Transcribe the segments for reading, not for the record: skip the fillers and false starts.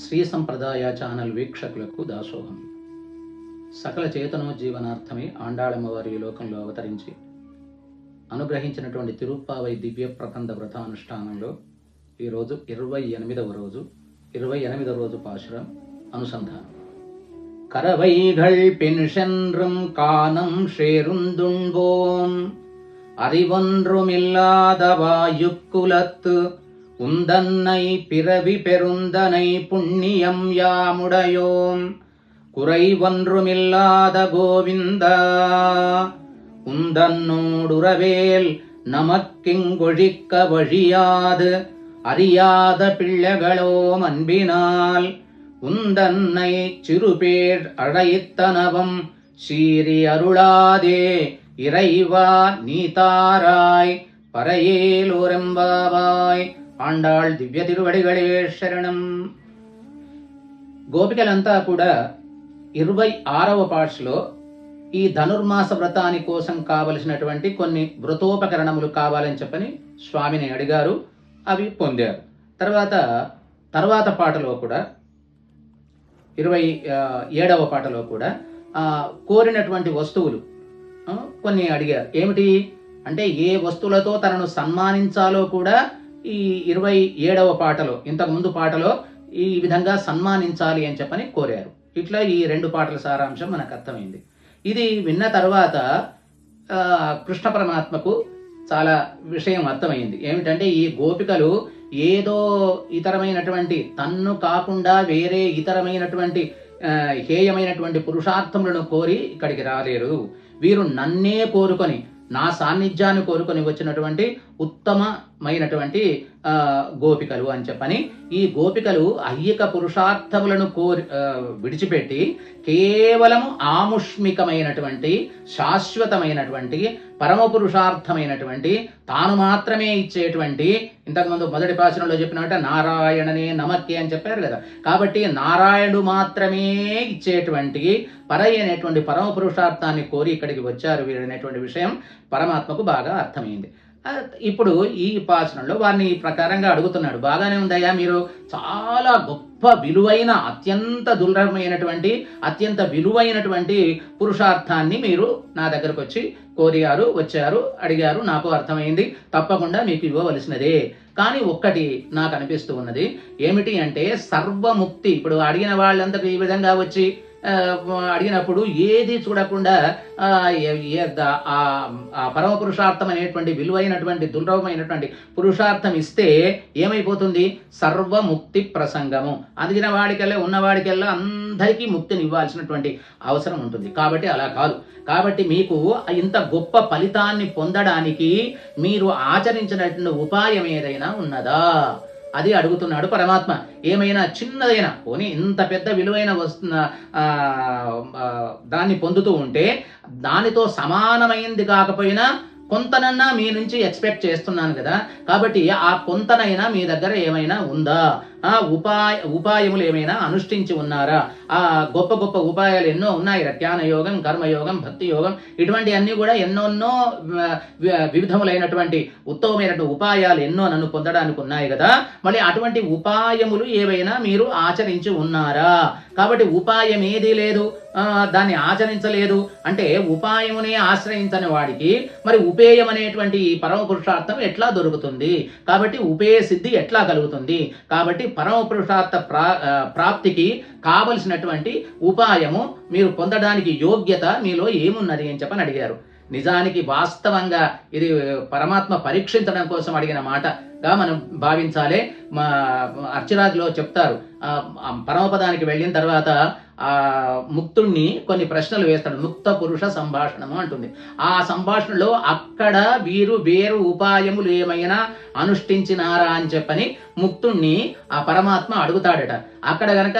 శ్రీ సంప్రదాయ ఛానల్ వీక్షకులకు దాసోహం. సకల చేతనోజ్జీవనార్థమే ఆండాళమ్మవారి ఈ లోకంలో అవతరించి అనుగ్రహించినటువంటి తిరుప్పావై దివ్య ప్రబంధ వ్రతానుష్ఠానంలో ఈరోజు 28వ రోజు పాశురం అనుసంధానం. கரவைகள் பெண் சென்றும் காணம் ஷேருந்துண்போம் அறிவொன்றுமில்லாதவாயுக்குலத்து உந்தன்னை பிறவி பெருந்தனை புண்ணியம் யாமுடையோம் குறைவொன்றுமில்லாத கோவிந்தா உந்தன்னோடுறவேல் நமக்கிங்கொழிக்க வழியாது அறியாத பிள்ளைகளோம் அன்பினால் உந்தன்னை சிறுபேர் அழைத்தனவம் சீரி அருளாதே இறைவா நீதாராய் పరయేలోరెంబాబాయ్. ఆండాళ్ దివ్య తిరువడిగళే శరణం. గోపికలంతా కూడా 26వ పాఠ్లో ఈ ధనుర్మాస వ్రతాని కోసం కావలసినటువంటి కొన్ని వ్రతోపకరణములు కావాలని చెప్పని స్వామిని అడిగారు, అవి పొందారు. తర్వాత పాటలో కూడా 27వ పాటలో కూడా కోరినటువంటి వస్తువులు కొన్ని అడిగారు. ఏమిటి అంటే ఏ వస్తువులతో తనను సన్మానించాలో కూడా ఈ 27వ పాటలో, ఇంతకుముందు పాటలో ఈ విధంగా సన్మానించాలి అని చెప్పని కోరారు. ఇట్లా ఈ 2 పాటల సారాంశం మనకు అర్థమైంది. ఇది విన్న తర్వాత కృష్ణ పరమాత్మకు చాలా విషయం అర్థమైంది. ఏమిటంటే ఈ గోపికలు ఏదో ఇతరమైనటువంటి, తన్ను కాకుండా వేరే ఇతరమైనటువంటి హేయమైనటువంటి పురుషార్థములను కోరి ఇక్కడికి రాలేరు. వీరు నన్నే కోరుకొని, నా సాన్నిధ్యాన్ని కోరుకొని వచ్చినటువంటి ఉత్తమమైనటువంటి గోపికలు అని చెప్పని, ఈ గోపికలు అయ్యక పురుషార్థములను విడిచిపెట్టి కేవలము ఆముష్మికమైనటువంటి, శాశ్వతమైనటువంటి, పరమ పురుషార్థమైనటువంటి, తాను మాత్రమే ఇచ్చేటువంటి, ఇంతకుముందు మొదటి పాశురంలో చెప్పినట్టు నారాయణనే నమక్కి అని చెప్పారు కదా. కాబట్టి నారాయణుడు మాత్రమే ఇచ్చేటువంటి పరమైనటువంటి పరమ పురుషార్థాన్ని కోరి ఇక్కడికి వచ్చారు వీరనేటువంటి విషయం పరమాత్మకు బాగా అర్థమైంది. ఇప్పుడు ఈ పాశురంలో వారిని ఈ ప్రకారంగా అడుగుతున్నాడు. బాగానే ఉందయ్యా, మీరు చాలా గొప్ప విలువైన, అత్యంత దుర్లభమైనటువంటి, అత్యంత విలువైనటువంటి పురుషార్థాన్ని మీరు నా దగ్గరకు వచ్చి కోరారు, వచ్చారు, అడిగారు, నాకు అర్థమైంది, తప్పకుండా మీకు ఇవ్వవలసినదే. కానీ ఒక్కటి నాకు అనిపిస్తూ ఉన్నది. ఏమిటి అంటే సర్వముక్తి. ఇప్పుడు అడిగిన వాళ్ళందరూ ఈ విధంగా వచ్చి అడిగినప్పుడు ఏది చూడకుండా ఆ పరమ పురుషార్థం అనేటువంటి విలువైనటువంటి దుర్లభమైనటువంటి పురుషార్థం ఇస్తే ఏమైపోతుంది? సర్వముక్తి ప్రసంగము. అడిగిన వాడికెల్లా, ఉన్నవాడికెల్లా అందరికీ ముక్తిని ఇవ్వాల్సినటువంటి అవసరం ఉంటుంది. కాబట్టి అలా కాదు. కాబట్టి మీకు ఇంత గొప్ప ఫలితాన్ని పొందడానికి మీరు ఆచరించినటువంటి ఉపాయం ఏదైనా ఉన్నదా? అది అడుగుతున్నాడు పరమాత్మ. ఏమైనా చిన్నదైనా, పోనీ ఇంత పెద్ద విలువైన దాన్ని పొందుతూ ఉంటే దానితో సమానమైంది కాకపోయినా కొంతనన్నా మీ నుంచి ఎక్స్పెక్ట్ చేస్తున్నాను కదా. కాబట్టి ఆ కొంతనైనా మీ దగ్గర ఏమైనా ఉందా? ఉపాయములు ఏమైనా అనుష్ఠించి ఉన్నారా? ఆ గొప్ప గొప్ప ఉపాయాలు ఎన్నో ఉన్నాయి. జ్ఞానయోగం, కర్మయోగం, భక్తి యోగం, ఇటువంటి అన్ని కూడా ఎన్నెన్నో వివిధములైనటువంటి ఉత్తమమైనటువంటి ఉపాయాలు ఎన్నో నన్ను పొందడానికి ఉన్నాయి కదా. మళ్ళీ అటువంటి ఉపాయములు ఏవైనా మీరు ఆచరించి ఉన్నారా? కాబట్టి ఉపాయం ఏదీ లేదు, దాన్ని ఆచరించలేదు అంటే ఉపాయమునే ఆశ్రయించని వాడికి మరి ఉపేయం అనేటువంటి ఈ పరమ పురుషార్థం ఎట్లా దొరుకుతుంది? కాబట్టి ఉపేయ సిద్ధి ఎట్లా కలుగుతుంది? కాబట్టి పరమ పురుషార్థ ప్రాప్తికి కావలసినటువంటి ఉపాయము మీరు పొందడానికి యోగ్యత మీలో ఏమున్నది అని చెప్పని అడిగారు. నిజానికి వాస్తవంగా ఇది పరమాత్మ పరీక్షించడం కోసం అడిగిన మాటగా మనం భావించాలి. అర్చరాజులో చెప్తారు, పరమపదానికి వెళ్ళిన తర్వాత ఆ ముక్తుణ్ణి కొన్ని ప్రశ్నలు వేస్తాడు. ముక్త పురుష సంభాషణము అంటుంది. ఆ సంభాషణలో అక్కడ వీరు వేరు ఉపాయములు ఏమైనా అనుష్ఠించినారా అని చెప్పని ముక్తుణ్ణి ఆ పరమాత్మ అడుగుతాడట. అక్కడ గనక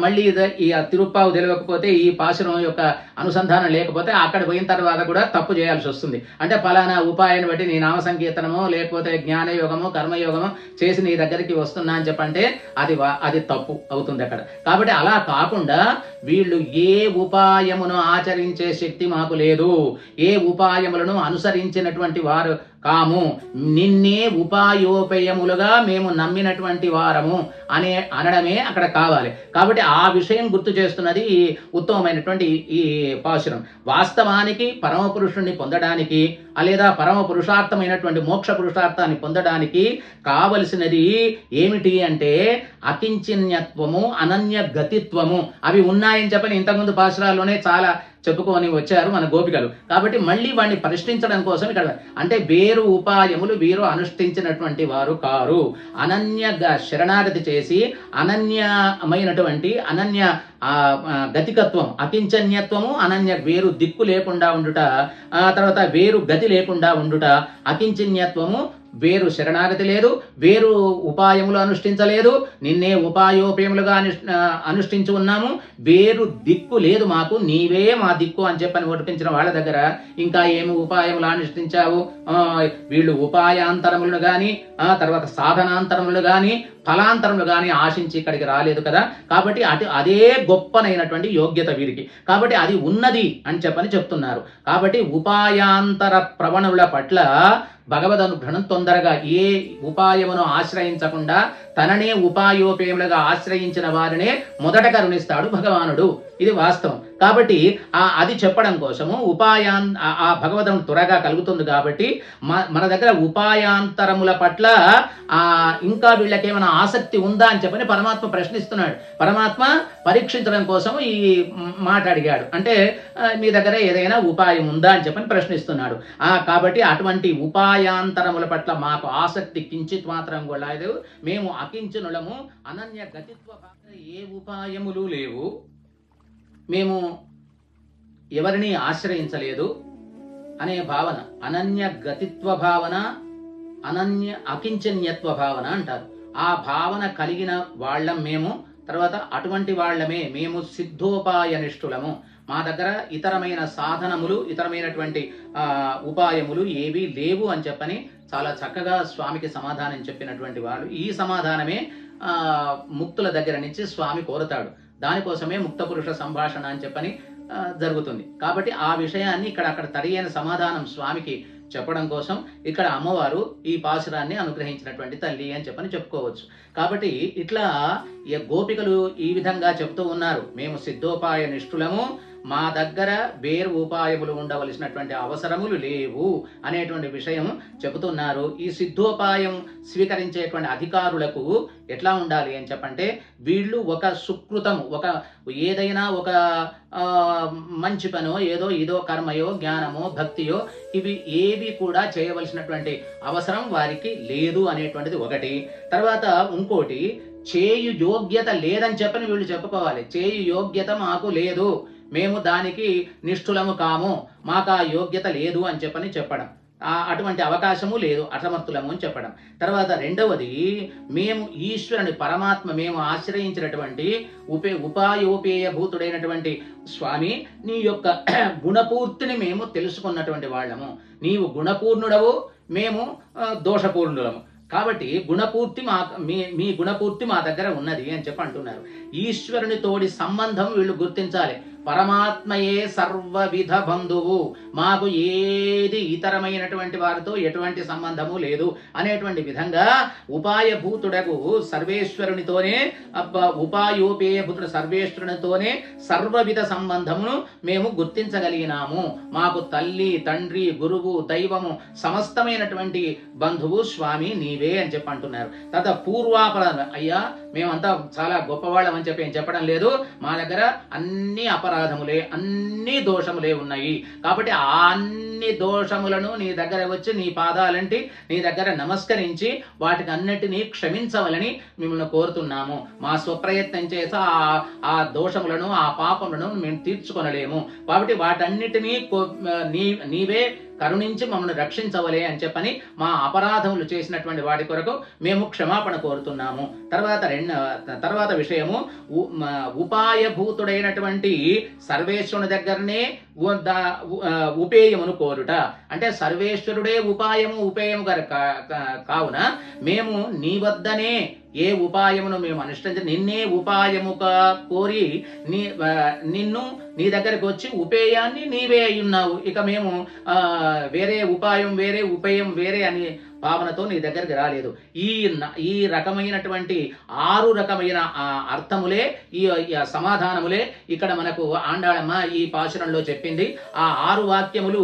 మళ్ళీ ఈ తిరుప్పావు తెలియకపోతే, ఈ పాశురం యొక్క అనుసంధానం లేకపోతే అక్కడ పోయిన తర్వాత కూడా తప్పు చేయాల్సి వస్తుంది. అంటే ఫలానా ఉపాయాన్ని బట్టి నీ నామ సంకీర్తనమో లేకపోతే జ్ఞానయోగమో కర్మయోగమో చేసి నీ దగ్గరికి వస్తున్నా అని చెప్పంటే అది తప్పు అవుతుంది అక్కడ. కాబట్టి అలా కాకుండా వీళ్ళు ఏ ఉపాయమును ఆచరించే శక్తి మాకు లేదు, ఏ ఉపాయములను అనుసరించినటువంటి కాము, నిన్నే ఉపాయోపయములుగా మేము నమ్మినటువంటి వారము అనే అనడమే అక్కడ కావాలి. కాబట్టి ఆ విషయం గుర్తు చేస్తున్నది ఈ ఉత్తమమైనటువంటి ఈ పాశురం. వాస్తవానికి పరమ పురుషుణ్ణి పొందడానికి లేదా పరమ పురుషార్థమైనటువంటి మోక్ష పురుషార్థాన్ని పొందడానికి కావలసినది ఏమిటి అంటే అకించిన్యత్వము, అనన్య గతిత్వము. అవి ఉన్నాయని చెప్పని ఇంతకుముందు పాశురాల్లోనే చాలా చెప్పుకొని వచ్చారు మన గోపికలు. కాబట్టి మళ్ళీ వాడిని ప్రశ్నించడం కోసం ఇక్కడ అంటే వేరు ఉపాయములు వీరు అనుష్ఠించినటువంటి వారు కారు. అనన్య శరణాగతి చేసి అనన్యమైనటువంటి అనన్య గతికత్వం, అకించన్యత్వము, అనన్య వేరు దిక్కు లేకుండా ఉండుట, తర్వాత వేరు గతి లేకుండా ఉండుట, అకించన్యత్వము వేరు శరణాగతి లేదు, వేరు ఉపాయములు అనుష్ఠించలేదు, నిన్నే ఉపాయోపయములుగా అనుష్ఠించి ఉన్నాము, వేరు దిక్కు లేదు మాకు, నీవే మా దిక్కు అని చెప్పని ఒడిపించిన వాళ్ళ దగ్గర ఇంకా ఏమి ఉపాయములు అనుష్ఠించావు? వీళ్ళు ఉపాయాంతరములను గాని తర్వాత సాధనాంతరములు గాని ఫలాంతరములు గాని ఆశించి ఇక్కడికి రాలేదు కదా. కాబట్టి అదే గొప్పనైనటువంటి యోగ్యత వీరికి. కాబట్టి అది ఉన్నది అని చెప్పని చెప్తున్నారు. కాబట్టి ఉపాయాంతర ప్రవణుల పట్ల భగవద్ అనుగ్రహం తొందరగా ఏ ఉపాయమును ఆశ్రయించకుండా తననే ఉపాయోపయములుగా ఆశ్రయించిన వారినే మొదట కరుణిస్తాడు భగవానుడు. ఇది వాస్తవం. కాబట్టి అది చెప్పడం కోసము ఆ భగవదం త్వరగా కలుగుతుంది. కాబట్టి మన దగ్గర ఉపాయాంతరముల పట్ల ఇంకా వీళ్ళకేమైనా ఆసక్తి ఉందా అని చెప్పని పరమాత్మ ప్రశ్నిస్తున్నాడు. పరమాత్మ పరీక్షించడం కోసం ఈ మాట అడిగాడు. అంటే మీ దగ్గర ఏదైనా ఉపాయం ఉందా అని చెప్పని ప్రశ్నిస్తున్నాడు. కాబట్టి అటువంటి ఉపాయాంతరముల పట్ల మాకు ఆసక్తి కించిత్ మాత్రం కూడా లేదు. మేము అకించనులము, అనన్య గతిత్వ ఏ ఉపాయములు లేవు, మేము ఎవరిని ఆశ్రయించలేదు అనే భావన అనన్య గతిత్వ భావన, అనన్య అకించన్యత్వ భావన అంటారు. ఆ భావన కలిగిన వాళ్ళం మేము. తర్వాత అటువంటి వాళ్ళమే మేము సిద్ధోపాయ నిష్ఠులము. మా దగ్గర ఇతరమైన సాధనములు, ఇతరమైనటువంటి ఉపాయములు ఏవీ లేవు అని చెప్పని చాలా చక్కగా స్వామికి సమాధానం చెప్పినటువంటి వాళ్ళు. ఈ సమాధానమే ముక్తుల దగ్గర నుంచి స్వామి కోరుతాడు. దానికోసమే ముక్త పురుష సంభాషణ అని చెప్పని జరుగుతుంది. కాబట్టి ఆ విషయాన్ని అక్కడ తరియైన సమాధానం స్వామికి చెప్పడం కోసం ఇక్కడ అమ్మవారు ఈ పాశురాన్ని అనుగ్రహించినటువంటి తల్లి అని చెప్పని చెప్పుకోవచ్చు. కాబట్టి ఇట్లా గోపికలు ఈ విధంగా చెప్తూ ఉన్నారు, మేము సిద్ధోపాయ నిష్ఠులము, మా దగ్గర వేరు ఉపాయములు ఉండవలసినటువంటి అవసరములు లేవు అనేటువంటి విషయం చెబుతున్నారు. ఈ సిద్ధోపాయం స్వీకరించేటువంటి అధికారులకు ఎట్లా ఉండాలి అని చెప్పంటే, వీళ్ళు ఒక సుకృతము, ఒక ఏదైనా ఒక మంచి పనో ఏదో కర్మయో జ్ఞానమో భక్తియో ఇవి ఏవి కూడా చేయవలసినటువంటి అవసరం వారికి లేదు అనేటువంటిది ఒకటి. తర్వాత ఇంకోటి, చేయు యోగ్యత లేదని చెప్పని వీళ్ళు చెప్పుకోవాలి. చేయు యోగ్యత మాకు లేదు, మేము దానికి నిష్ఠులము కాము, మాకు ఆ యోగ్యత లేదు అని చెప్పడం, అటువంటి అవకాశము లేదు, అసమర్థులము అని చెప్పడం. తర్వాత రెండవది, మేము ఈశ్వరుని పరమాత్మ మేము ఆశ్రయించినటువంటి ఉపాయోపేయభూతుడైనటువంటి స్వామి నీ యొక్క గుణపూర్తిని మేము తెలుసుకున్నటువంటి వాళ్ళము. నీవు గుణపూర్ణుడవు, మేము దోషపూర్ణులము. కాబట్టి గుణపూర్తి మీ గుణపూర్తి మా దగ్గర ఉన్నది అని చెప్పి అంటున్నారు. ఈశ్వరుని తోడి సంబంధం వీళ్ళు గుర్తించాలి. పరమాత్మయే సర్వవిధ బంధువు, మాకు ఏది ఇతరమైనటువంటి వారితో ఎటువంటి సంబంధము లేదు అనేటువంటి విధంగా ఉపాయభూతుడకు సర్వేశ్వరునితోనే ఉపాయోపేయభూతుడు సర్వేశ్వరునితోనే సర్వవిధ సంబంధమును మేము గుర్తించగలిగినాము. మాకు తల్లి, తండ్రి, గురువు, దైవము సమస్తమైనటువంటి బంధువు స్వామి నీవే అని చెప్పి అంటున్నారు. తర్వాత పూర్వాపరాధం, అయ్యా మేమంతా చాలా గొప్పవాళ్ళం అని చెప్పి ఏం చెప్పడం లేదు, మా దగ్గర అన్ని అపరాధములే, అన్ని దోషములే ఉన్నాయి. కాబట్టి ఆ అన్ని దోషములను నీ దగ్గర వచ్చి నీ పాదాలంటి నీ దగ్గర నమస్కరించి వాటికి అన్నిటినీ క్షమించవలని మిమ్మల్ని కోరుతున్నాము. మా స్వప్రయత్నం చేసి ఆ దోషములను, ఆ పాపములను మేము తీర్చుకొనలేము. కాబట్టి వాటన్నిటినీ నీవే కరుణించి మమ్మల్ని రక్షించవలే అని చెప్పని మా అపరాధములు చేసినటువంటి వాటి కొరకు మేము క్షమాపణ కోరుతున్నాము. తర్వాత విషయము, ఉపాయభూతుడైనటువంటి సర్వేశ్వరుని దగ్గరనే ఉపేయమును కోరుట. అంటే సర్వేశ్వరుడే ఉపేయము కావున మేము నీ వద్దనే ఏ ఉపాయమును మేము అనుష్ఠించి నిన్నే ఉపాయముగా కోరి నిన్ను నీ దగ్గరకు వచ్చి ఉపేయాన్ని నీవే అయ్యున్నావు. ఇక మేము వేరే ఉపాయం వేరే ఉపేయం వేరే అని భావనతో నీ దగ్గరికి రాలేదు. ఈ రకమైనటువంటి 6 రకమైన అర్థములే ఈ సమాధానములే ఇక్కడ మనకు ఆండాళమ్మ ఈ పాశురంలో చెప్పింది. ఆ 6 వాక్యములు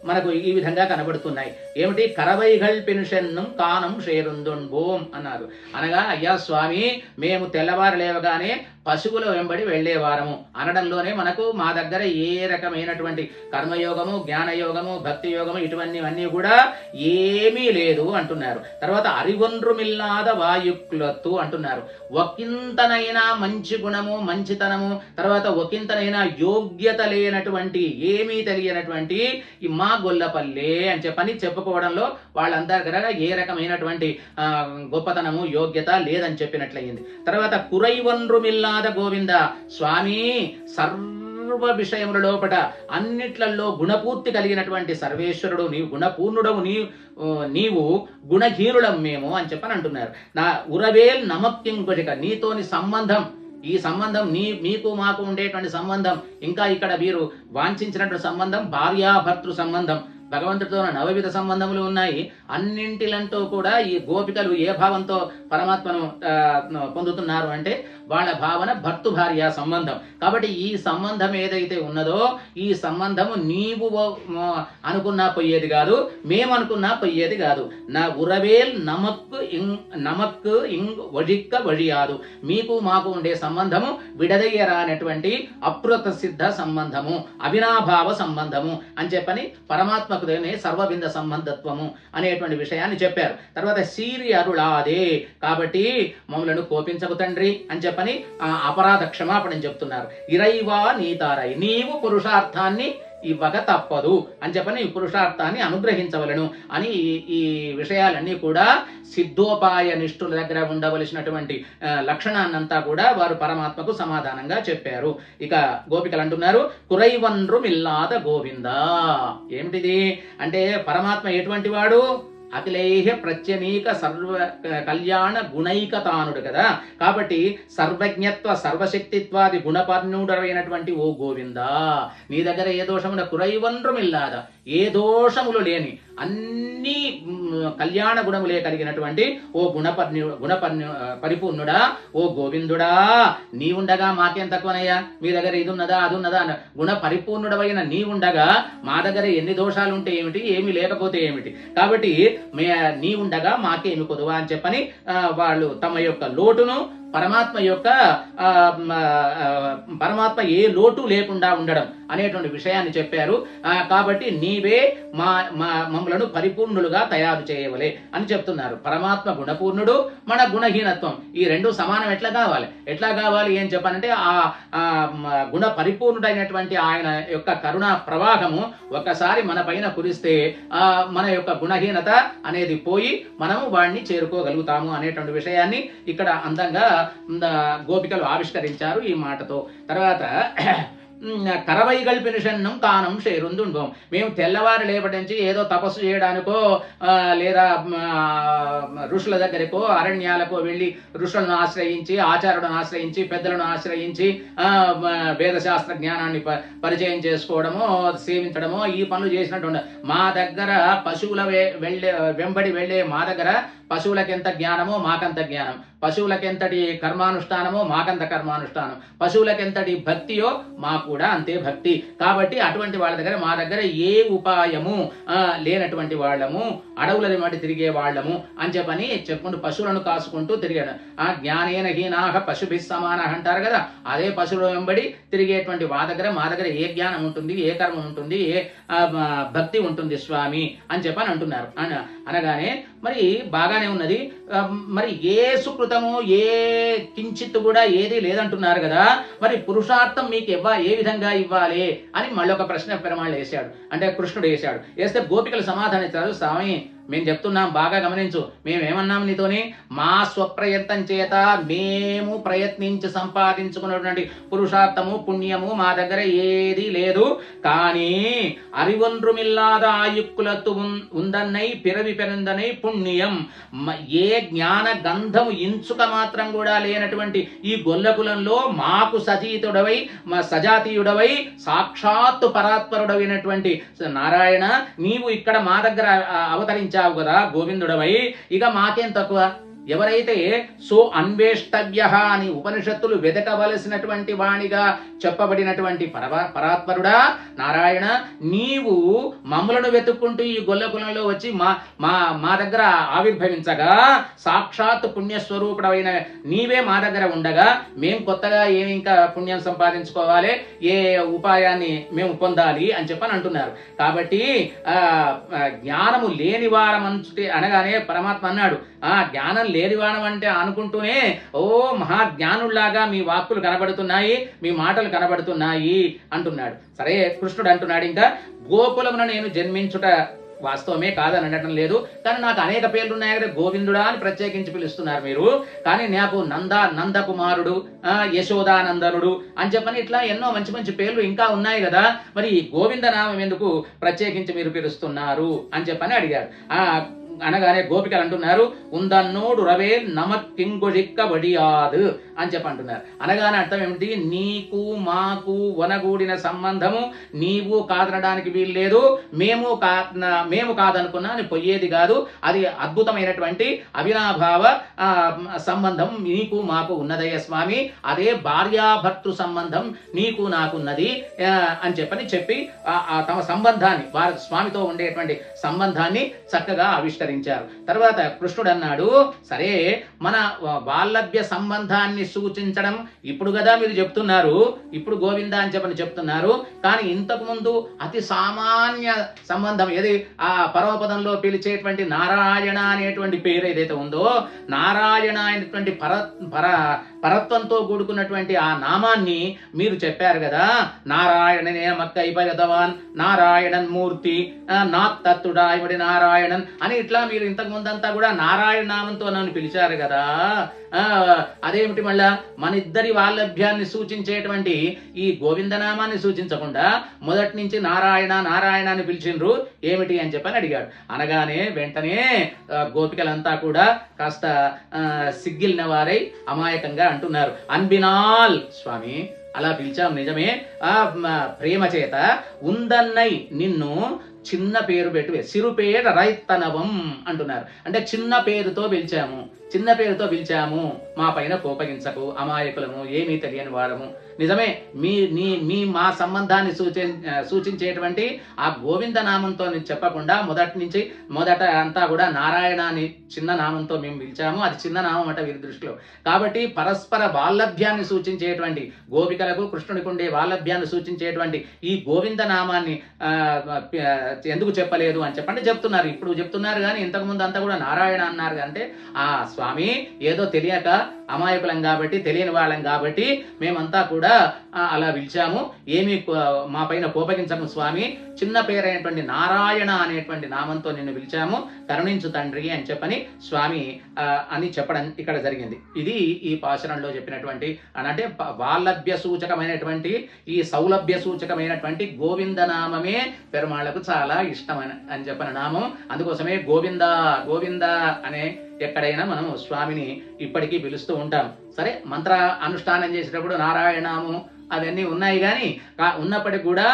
మనకు ఈ విధంగా కనబడుతున్నాయి. ఏమిటి? కరవైగల్ పెన్షన్ కానం షేరుందుంబోం అన్నారు. అనగా అయ్యా స్వామి, మేము తెల్లవారు లేవగానే పశువుల వెంబడి వెళ్లేవారము అనడంలోనే మనకు మా దగ్గర ఏ రకమైనటువంటి కర్మయోగము, జ్ఞానయోగము, భక్తి యోగము ఇటువంటివన్నీ కూడా ఏమీ లేదు అంటున్నారు. తర్వాత అరివొండ్రుమిల్లాద వాయుక్లత్తు అంటున్నారు. ఒకంతనైనా మంచి గుణము, మంచితనము, తర్వాత ఒకంతనైనా యోగ్యత లేనటువంటి, ఏమీ తెలియనటువంటి ఈ మా గొల్లపల్లె అని చెప్పని చెప్పుకోవడంలో వాళ్ళందరి దగ్గర ఏ రకమైనటువంటి గొప్పతనము, యోగ్యత లేదని చెప్పినట్లయింది. తర్వాత కురైవొండ్రుమిల్లా గోవింద స్వామి, సర్వ విషయముల లోపట అన్నిట్లలో గుణపూర్తి కలిగినటువంటి సర్వేశ్వరుడు నీవు, గుణపూర్ణుడవు నీవు, గుణహీనుడం మేము అని చెప్పని అంటున్నారు. నా ఉరవేల్ నమక్కింకొక నీతోని సంబంధం, ఈ సంబంధం మీకు మాకు ఉండేటువంటి సంబంధం, ఇంకా ఇక్కడ వీరు వాంఛించినటువంటి సంబంధం భార్యాభర్తృ సంబంధం. భగవంతుడితో నవవిధ సంబంధములు ఉన్నాయి. అన్నింటిలంటూ కూడా ఈ గోపికలు ఏ భావంతో పరమాత్మను పొందుతున్నారు అంటే వాళ్ళ భావన భర్తృ భార్య సంబంధం. కాబట్టి ఈ సంబంధం ఏదైతే ఉన్నదో ఈ సంబంధము నీవు అనుకున్నా పోయేది కాదు, మేము అనుకున్నా పోయేది కాదు. నా ఉరవేల్ నమక్కు ఇంగ్ వజిక్క వజియాదు, మీకు మాకు ఉండే సంబంధము విడదయ్యరానటువంటి అప్రత సిద్ధ సంబంధము, అవినాభావ సంబంధము అని చెప్పని పరమాత్మ సర్వబింద సంబంధత్వము అనేటువంటి విషయాన్ని చెప్పారు. తర్వాత సీరి అరుళాదే, కాబట్టి మమ్మలను కోపించకు తండ్రి అని చెప్పని అపరాధ క్షమాపణ చెప్తున్నారు. ఇరైవా నీతారై, నీవు పురుషార్థాన్ని ఇవ్వక తప్పదు అని చెప్పని పురుషార్థాన్ని అనుగ్రహించవలను అని ఈ విషయాలన్నీ కూడా సిద్ధోపాయ నిష్ఠుల దగ్గర ఉండవలసినటువంటి లక్షణాన్నంతా కూడా వారు పరమాత్మకు సమాధానంగా చెప్పారు. ఇక గోపికలు అంటున్నారు కురైవన్రు మిల్లాద గోవింద. ఏమిటిది అంటే పరమాత్మ ఎటువంటి వాడు? అఖిలేహ్య ప్రత్యనీక సర్వ కళ్యాణ గుణైకతానుడు కదా. కాబట్టి సర్వజ్ఞత్వ సర్వశక్తిత్వాది గుణపర్ణుడైనటువంటి ఓ గోవింద, నీ దగ్గర ఏ దోషమున కురైవన్రుమిల్లాద, ఏ దోషములు లేని అన్ని కళ్యాణ గుణములే కలిగినటువంటి ఓ పరిపూర్ణుడా, ఓ గోవిందుడా, నీ ఉండగా మాకేం తక్కువనయ్యా? మీ దగ్గర ఇది ఉన్నదా అది ఉన్నదా? గుణ పరిపూర్ణుడవైన నీ ఉండగా మా దగ్గర ఎన్ని దోషాలు ఉంటే ఏమిటి, ఏమి లేకపోతే ఏమిటి? కాబట్టి నీ ఉండగా మాకేమి కొదువా అని చెప్పని వాళ్ళు తమ యొక్క లోటును పరమాత్మ ఏ లోటు లేకుండా ఉండడం అనేటువంటి విషయాన్ని చెప్పారు. కాబట్టి నీవే మమ్మలను పరిపూర్ణులుగా తయారు చేయవలే అని చెప్తున్నారు. పరమాత్మ గుణపూర్ణుడు, మన గుణహీనత్వం, ఈ రెండు సమానం ఎట్లా కావాలి ఏం చెప్పానంటే ఆ గుణ పరిపూర్ణుడైనటువంటి ఆయన యొక్క కరుణా ప్రవాహము ఒక్కసారి మన పైన కురిస్తే మన యొక్క గుణహీనత అనేది పోయి మనము వాడిని చేరుకోగలుగుతాము అనేటువంటి విషయాన్ని ఇక్కడ అందంగా గోపికలు ఆవిష్కరించారు ఈ మాటతో. తర్వాత కరవైగల్ పెన్షన్నం కానం షేరుందుంబం, మేము తెల్లవారు లేపటించి ఏదో తపస్సు చేయడానికో లేదా ఋషుల దగ్గరకో అరణ్యాలకో వెళ్ళి ఋషులను ఆశ్రయించి, ఆచారులను ఆశ్రయించి, పెద్దలను ఆశ్రయించి వేదశాస్త్ర జ్ఞానాన్ని పరిచయం చేసుకోవడమో సేవించడమో ఈ పనులు చేసినట్టు మా దగ్గర పశువుల వెంబడి వెళ్ళే మా దగ్గర పశువులకెంత జ్ఞానమో మాకంత జ్ఞానం, పశువులకెంతటి కర్మానుష్ఠానమో మాకంత కర్మానుష్ఠానం, పశువులకెంతటి భక్తియో మాకు కూడా అంతే భక్తి. కాబట్టి అటువంటి వాళ్ళ దగ్గర మా దగ్గర ఏ ఉపాయము లేనటువంటి వాళ్ళము, అడవులని మట్టి తిరిగే వాళ్ళము అని చెప్పని చెప్పుకుంటూ పశువులను కాసుకుంటూ తిరిగాడు. జ్ఞానేన హీనాహ పశుభి సమాన అంటారు కదా, అదే పశువుల వెంబడి తిరిగేటువంటి మా దగ్గర ఏ జ్ఞానం ఉంటుంది, ఏ కర్మ ఉంటుంది, ఏ భక్తి ఉంటుంది స్వామి అని చెప్పని అంటున్నారు. అనగానే మరి బాగానే ఉన్నది, మరి ఏ సుకృతము ఏ కించిత్తు కూడా ఏది లేదంటున్నారు కదా, మరి పురుషార్థం మీకు ఏ విధంగా ఇవ్వాలి అని మళ్ళీ ఒక ప్రశ్న పెరమాళ్ళు వేశాడు, అంటే కృష్ణుడు వేశాడు. వేస్తే గోపికలు సమాధానం ఇచ్చారు, స్వామి మేము చెప్తున్నాం, బాగా గమనించు. మేమేమన్నాం నీతోని? మా స్వప్రయత్నం చేత మేము ప్రయత్నించి సంపాదించుకున్నటువంటి పురుషార్థము పుణ్యము మా దగ్గర ఏది లేదు. కానీ அறிவொன்றுமில்லாத ஆயுக்குலத்து ఉందన్నై పిరవి పెరందనై పుణ్యం. ఏ జ్ఞాన గంధము ఇంచుక మాత్రం కూడా లేనటువంటి ఈ గొల్లకులంలో మాకు సజాతీయుడవై సాక్షాత్తు పరాత్పరుడమైనటువంటి నారాయణ నీవు ఇక్కడ మా దగ్గర అవతరించావు కదా గోవిందుడవై, ఇక మాకేం తక్కువ? ఎవరైతే సో అన్వేష్టవ్య అని ఉపనిషత్తులు వెతకవలసినటువంటి వాణిగా చెప్పబడినటువంటి పరాత్పరుడా నారాయణ, నీవు మమ్ములను వెతుక్కుంటూ ఈ గొల్లకులంలో వచ్చి మా దగ్గర ఆవిర్భవించగా సాక్షాత్ పుణ్యస్వరూపుడైన నీవే మా దగ్గర ఉండగా మేము కొత్తగా ఏమి ఇంకా పుణ్యం సంపాదించుకోవాలి, ఏ ఉపాయాన్ని మేము పొందాలి అని చెప్పని అంటున్నారు. కాబట్టి జ్ఞానము లేని వారమంచుటే అనగానే పరమాత్మ అన్నాడు, జ్ఞానం లేనివాణం అంటే అనుకుంటూనే ఓ మహాజ్ఞానుల్లాగా మీ వాక్కులు కనబడుతున్నాయి, మీ మాటలు కనబడుతున్నాయి అంటున్నాడు. సరే, కృష్ణుడు అంటున్నాడు, ఇంకా గోకులమున నేను జన్మించుట వాస్తవమే కాదని అనడం లేదు, కానీ నాకు అనేక పేర్లు ఉన్నాయి కదా, గోవిందుడా అని ప్రత్యేకించి పిలుస్తున్నారు మీరు. కానీ నాకు నందకుమారుడు, యశోదానందనుడు అని చెప్పని ఇట్లా ఎన్నో మంచి మంచి పేర్లు ఇంకా ఉన్నాయి కదా, మరి గోవింద నామం ఎందుకు ప్రత్యేకించి మీరు పిలుస్తున్నారు అని చెప్పని అడిగారు. అనగానే గోపికలు అంటున్నారు, ఉందన్నోడు రవే నమక్కింగుజిక్క వడియాదు అని చెప్పి అంటున్నారు. అనగానే అర్థం ఏమిటి? నీకు మాకు వనగూడిన సంబంధము నీవు కాదనడానికి వీలు లేదు, మేము కాదనుకున్నా అని పొయ్యేది కాదు. అది అద్భుతమైనటువంటి అవినాభావ సంబంధం నీకు మాకు ఉన్నదయ్య స్వామి. అదే భార్యాభర్తృ సంబంధం నీకు నాకున్నది అని చెప్పి తమ సంబంధాన్ని, వారి స్వామితో ఉండేటువంటి సంబంధాన్ని చక్కగా ఆవిష్కరించారు. తర్వాత కృష్ణుడు అన్నాడు, సరే మన బాల్లభ్య సంబంధాన్ని సూచించడం ఇప్పుడు కదా మీరు చెప్తున్నారు, ఇప్పుడు గోవింద అని చెప్తున్నారు. కానీ ఇంతకు ముందు అతి సామాన్య సంబంధం ఏది, ఆ పరమపదంలో పిలిచేటువంటి నారాయణ అనేటువంటి పేరు ఏదైతే ఉందో, నారాయణ అనేటువంటి పరత్వంతో కూడుకున్నటువంటి ఆ నామాన్ని మీరు చెప్పారు కదా, నారాయణనే మక్కై భగవాన్ నారాయణన్ మూర్తి నా తత్తుడాయముడి నారాయణన్ అని ఇట్లా మీరు ఇంతకు ముందంతా కూడా నారాయణ నామంతో నన్ను పిలిచారు కదా. అదేమిటి మళ్ళా మన ఇద్దరి వాల్లభ్యాన్ని సూచించేటువంటి ఈ గోవిందనామాన్ని సూచించకుండా మొదటి నుంచి నారాయణ నారాయణ అని పిలిచిండ్రు ఏమిటి అని చెప్పని అడిగాడు. అనగానే వెంటనే గోపికలంతా కూడా కాస్త సిగ్గిలిన వారై అమాయకంగా అంటున్నారు, అన్బినాల్ స్వామి అలా పిలిచాం నిజమే, ప్రేమ చేత ఉందన్నై నిన్ను చిన్న పేరు పెట్టి సిరుపేట రైతనవం అంటున్నారు. అంటే చిన్న పేరుతో పిలిచాము, మా పైన కోపగించకు, అమాయకులము, ఏమీ తెలియని వాడము. నిజమే, మా సంబంధాన్ని సూచించేటువంటి ఆ గోవింద నామంతో చెప్పకుండా మొదట అంతా కూడా నారాయణ అని చిన్న నామంతో మేము పిలిచాము. అది చిన్న నామం అట వీరి దృష్టిలో. కాబట్టి పరస్పర వాల్లభ్యాన్ని సూచించేటువంటి గోపికలకు కృష్ణుడికి ఉండే వాల్లభ్యాన్ని సూచించేటువంటి ఈ గోవింద నామాన్ని ఎందుకు చెప్పలేదు అని చెప్తున్నారు. ఇప్పుడు చెప్తున్నారు కానీ ఇంతకు ముందు అంతా కూడా నారాయణ అన్నారు. అంటే స్వామి ఏదో తెలియక అమాయకులం కాబట్టి, తెలియని వాళ్ళం కాబట్టి మేమంతా కూడా అలా పిలిచాము, ఏమీ మా పైన కోపగించము స్వామి, చిన్న పేరైనటువంటి నారాయణ అనేటువంటి నామంతో నిన్ను పిలిచాము, కరుణించు తండ్రి అని చెప్పని స్వామి అని చెప్పడం ఇక్కడ జరిగింది. ఇది ఈ పాశురంలో చెప్పినటువంటి అంటే వాల్లభ్య సూచకమైనటువంటి ఈ సౌలభ్య సూచకమైనటువంటి గోవింద నామమే పెరుమాళ్లకు చాలా ఇష్టం అని చెప్పిన నామం. అందుకోసమే గోవింద గోవింద అనే ఎక్కడైనా మనం స్వామిని ఇప్పటికీ పిలుస్తూ ఉంటాం. సరే, మంత్ర అనుష్ఠానం చేసేటప్పుడు నారాయణము అవన్నీ ఉన్నాయి, కానీ ఉన్నప్పటికీ కూడా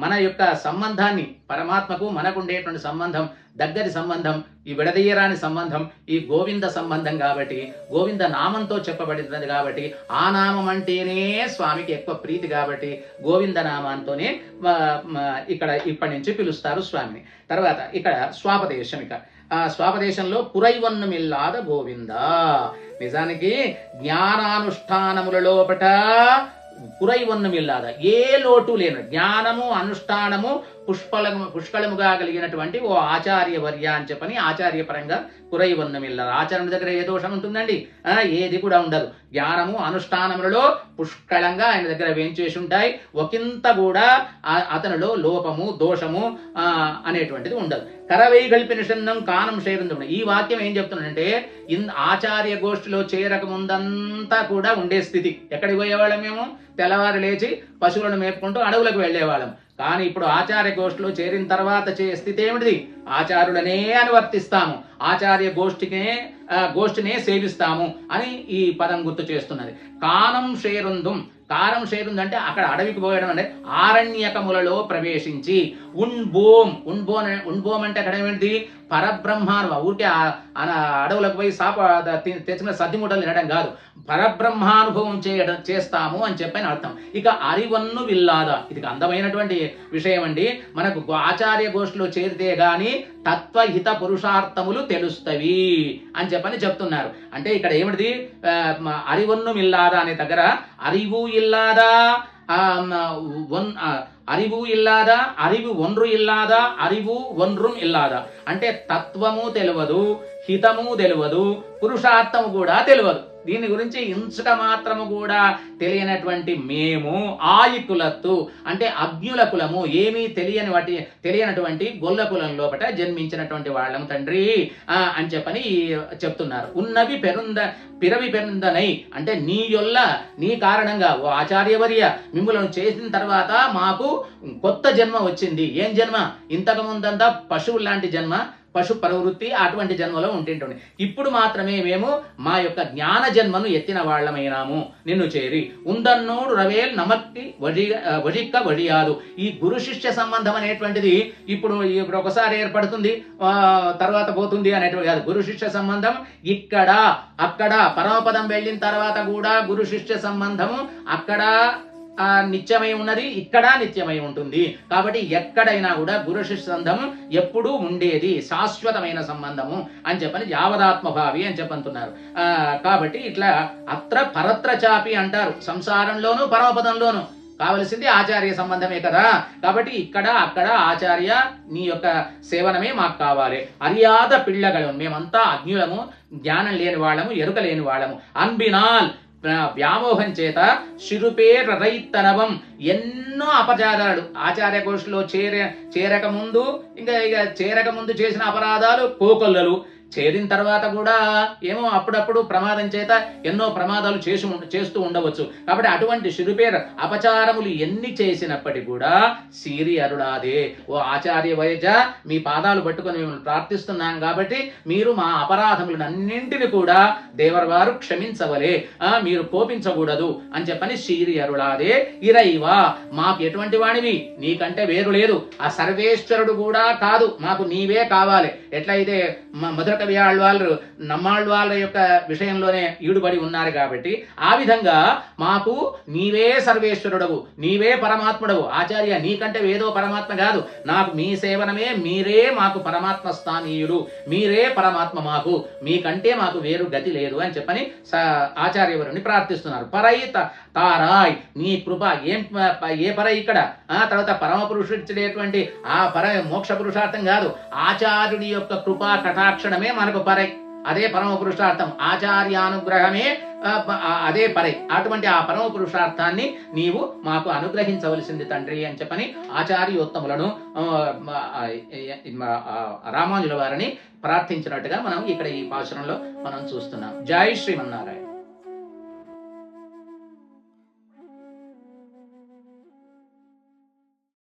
మన యొక్క సంబంధాన్ని, పరమాత్మకు మనకు ఉండేటువంటి సంబంధం, దగ్గరి సంబంధం, ఈ విడదీయరాని సంబంధం ఈ గోవింద సంబంధం కాబట్టి, గోవింద నామంతో చెప్పబడినది కాబట్టి, ఆ నామం అంటేనే స్వామికి ఎక్కువ ప్రీతి కాబట్టి గోవింద నామంతోనే ఇప్పటి నుంచి పిలుస్తారు స్వామిని. తర్వాత ఇక్కడ స్వాపదేశం. ఇక స్వాపదేశంలో పురైవన్నమిల్లాద గోవింద. నిజానికి జ్ఞానానుష్ఠానముల లోపట పురైవన్నమిల్లాద ఏ లోటు లేను, జ్ఞానము అనుష్ఠానము పుష్కళముగా కలిగినటువంటి ఓ ఆచార్యవర్య అని చెప్పని ఆచార్యపరంగా కురైవన్నమిల్లరు. ఆచరణ దగ్గర ఏ దోషం ఉంటుందండి? ఏది కూడా ఉండదు. జ్ఞానము అనుష్ఠానములలో పుష్కళంగా ఆయన దగ్గర వేంచేసి ఉంటాయి. ఒకంత కూడా అతనిలో లోపము దోషము అనేటువంటిది ఉండదు. కరవై గల్పి నిషన్నం కానం శైరందం. ఈ వాక్యం ఏం చెప్తున్నాడంటే, ఆచార్య గోష్ఠిలో చేరక ముందంతా కూడా ఉండే స్థితి. ఎక్కడికి పోయేవాళ్ళం మేము? తెల్లవారు లేచి పశువులను మేపుకుంటూ అడవులకు వెళ్ళేవాళ్ళం. కానీ ఇప్పుడు ఆచార్య గోష్ఠిలో చేరిన తర్వాత స్థితి ఏమిటిది? ఆచార్యులనే అనువర్తిస్తాము, ఆచార్య గోష్ఠినే సేవిస్తాము అని ఈ పదం గుర్తు చేస్తున్నది. కానం షేరుందుం. కారం షేరుంది అంటే అక్కడ అడవికి పోయడం అంటే ఆరణ్యకములలో ప్రవేశించి ఉన్బోం అంటే అక్కడ ఏమిటి? పరబ్రహ్మాను ఊరికే అడవులకు పోయి తెచ్చిన సద్దిముటలు తినడం కాదు, పరబ్రహ్మానుభవం చేస్తాము అని చెప్పని అర్థం. ఇక అరివన్ను విల్లాదా, ఇది అందమైనటువంటి విషయం అండి. మనకు ఆచార్య గోష్ఠిలో చేరితే గాని తత్వహిత పురుషార్థములు తెలుస్తవి అని చెప్పని చెప్తున్నారు. అంటే ఇక్కడ ఏమిటిది? అరివన్ను ఇల్లాదా అనే దగ్గర అరివు ఇల్లాదా, அறிவு ఇల్లాదా, அறிவு ఒన్రు ఇల్లాదా, அறிவு ఒన్రుం ఇల్లాదా అంటే తత్వము తెలియదు, హితము తెలియదు, పురుషార్థము కూడా తెలియదు. దీని గురించి ఇంచుక మాత్రము కూడా తెలియనటువంటి మేము ఆయుకులత్తు అంటే అజ్ఞుల కులము, ఏమీ తెలియనటువంటి గొల్ల కులం లోపట జన్మించినటువంటి వాళ్ళము తండ్రి అని చెప్పని చెప్తున్నారు. ఉన్నవి పిరవి పెరుందనై అంటే నీ కారణంగా ఓ ఆచార్యవర్య మిమ్ములను చేసిన తర్వాత మాకు కొత్త జన్మ వచ్చింది. ఏం జన్మ? ఇంతకు ముందంతా పశువు లాంటి జన్మ, పశు ప్రవృత్తి అటువంటి జన్మలో ఉంటుండే. ఇప్పుడు మాత్రమే మేము మా యొక్క జ్ఞాన జన్మను ఎత్తిన వాళ్ళమైనాము నిన్ను చేరి. ఉందన్నోడు రవేల్ నమక్కి వజిక్క వడియాదు. ఈ గురు శిష్య సంబంధం అనేటువంటిది ఇప్పుడు ఒకసారి ఏర్పడుతుంది, తర్వాత పోతుంది అనేటువంటి కాదు. గురు శిష్య సంబంధం ఇక్కడ అక్కడ పరమపదం వెళ్ళిన తర్వాత కూడా గురు శిష్య సంబంధము అక్కడ నిత్యమై ఉన్నది, ఇక్కడ నిత్యమై ఉంటుంది. కాబట్టి ఎక్కడైనా కూడా గురు శిష్య సంబంధం ఎప్పుడూ ఉండేది, శాశ్వతమైన సంబంధము అని చెప్పని యావదాత్మభావి అని చెప్పంటున్నారు. కాబట్టి ఇట్లా అత్ర పరత్ర చాపి అంటారు. సంసారంలోను పరమపదంలోను కావలసింది ఆచార్య సంబంధమే కదా. కాబట్టి ఇక్కడ అక్కడ ఆచార్య నీ యొక్క సేవనమే మాకు కావాలి. అరియాద పిళ్ళగలం, మేమంతా అజ్ఞులము, జ్ఞానం లేని వాళ్ళము, ఎరుక లేని వాళ్ళము. అన్బినాల్ వ్యామోహం చేత శిరుపేర రైతనవం ఎన్నో అపచారాలు ఆచార్య గోష్ఠిలో చేరక ముందు చేసిన అపరాధాలు కోకొల్లలు, చేరిన తర్వాత కూడా ఏమో అప్పుడప్పుడు ప్రమాదం చేత ఎన్నో ప్రమాదాలు చేస్తూ ఉండవచ్చు. కాబట్టి అటువంటి శిరుపేర అపచారములు ఎన్ని చేసినప్పటికీ కూడా సిరి అరుడాదే, ఓ ఆచార్య వైజ మీ పాదాలు పట్టుకొని మిమ్మల్ని ప్రార్థిస్తున్నాం కాబట్టి మీరు మా అపరాధములను అన్నింటిని కూడా దేవరవారు క్షమించవలే, మీరు కోపించకూడదు అని చెప్పని సిరి అరుడాదే. ఇరైవా మాకు ఎటువంటి వాడివి, నీకంటే వేరు లేదు, ఆ సర్వేశ్వరుడు కూడా కాదు, మాకు నీవే కావాలి. ఎట్లయితే మధుర కవి ఆళ్వాళ్ళు నమ్మాళ్వాళ్ళ యొక్క విషయంలోనే ఈడుబడి ఉన్నారు కాబట్టి ఆ విధంగా మాకు నీవే సర్వేశ్వరుడవు, నీవే పరమాత్ముడవు. ఆచార్య నీకంటే వేదో పరమాత్మ కాదు, నాకు మీ సేవనమే, మీరే మాకు పరమాత్మ స్థానీయులు, మీరే పరమాత్మ, మాకు మీకంటే మాకు వేరు గతి లేదు అని చెప్పని ఆచార్యవరుని ప్రార్థిస్తున్నారు. పరై తారాయ్ నీ కృప ఏ పరై ఇక్కడ తర్వాత పరమ పురుషుడేటువంటి ఆ మోక్ష పురుషార్థం కాదు, ఆచార్యుడి యొక్క కృపా కటాక్షణమే మనకు పరై, అదే పరమ పురుషార్థం. ఆచార్యానుగ్రహమే అదే పరై. అటువంటి ఆ పరమ పురుషార్థాన్ని నీవు మాకు అనుగ్రహించవలసింది తండ్రి అని చెప్పని ఆచార్యోత్తములను రామానుజుల వారిని ప్రార్థించినట్టుగా మనం ఇక్కడ ఈ పాశురంలో మనం చూస్తున్నాం. జై శ్రీమన్నారాయణ.